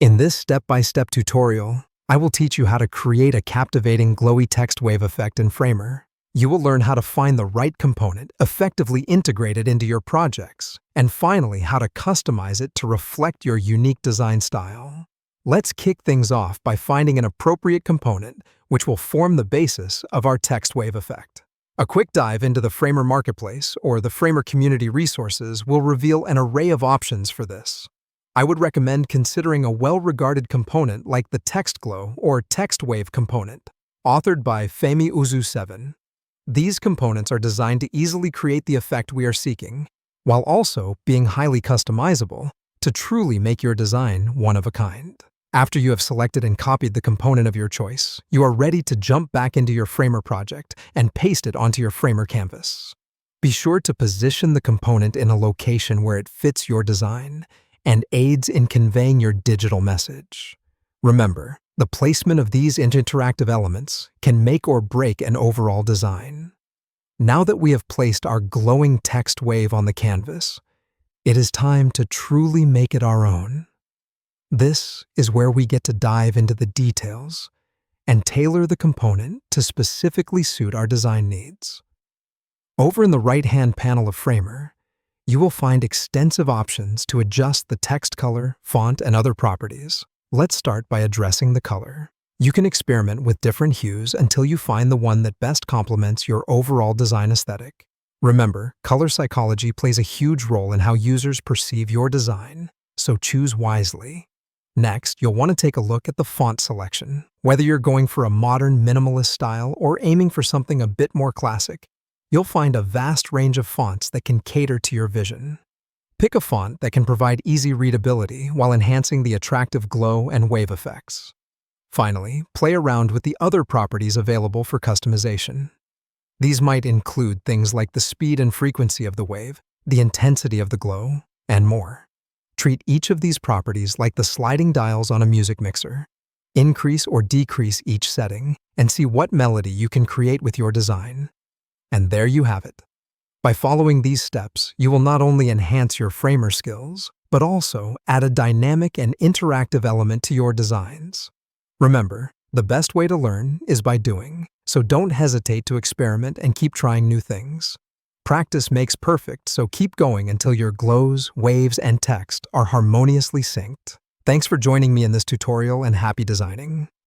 In this step-by-step tutorial, I will teach you how to create a captivating glowy text wave effect in Framer. You will learn how to find the right component, effectively integrate it into your projects, and finally how to customize it to reflect your unique design style. Let's kick things off by finding an appropriate component which will form the basis of our text wave effect. A quick dive into the Framer Marketplace or the Framer Community Resources will reveal an array of options for this. I would recommend considering a well-regarded component like the Text Glow or Text Wave component, authored by Femi Uzu7. These components are designed to easily create the effect we are seeking, while also being highly customizable to truly make your design one of a kind. After you have selected and copied the component of your choice, you are ready to jump back into your Framer project and paste it onto your Framer canvas. Be sure to position the component in a location where it fits your design and aids in conveying your digital message. Remember, the placement of these interactive elements can make or break an overall design. Now that we have placed our glowing text wave on the canvas, it is time to truly make it our own. This is where we get to dive into the details and tailor the component to specifically suit our design needs. Over in the right-hand panel of Framer, you will find extensive options to adjust the text color, font, and other properties. Let's start by addressing the color. You can experiment with different hues until you find the one that best complements your overall design aesthetic. Remember, color psychology plays a huge role in how users perceive your design, so choose wisely. Next, you'll want to take a look at the font selection. Whether you're going for a modern minimalist style or aiming for something a bit more classic, you'll find a vast range of fonts that can cater to your vision. Pick a font that can provide easy readability while enhancing the attractive glow and wave effects. Finally, play around with the other properties available for customization. These might include things like the speed and frequency of the wave, the intensity of the glow, and more. Treat each of these properties like the sliding dials on a music mixer. Increase or decrease each setting and see what melody you can create with your design. And there you have it. By following these steps, you will not only enhance your Framer skills, but also add a dynamic and interactive element to your designs. Remember, the best way to learn is by doing, so don't hesitate to experiment and keep trying new things. Practice makes perfect, so keep going until your glows, waves, and text are harmoniously synced. Thanks for joining me in this tutorial and happy designing.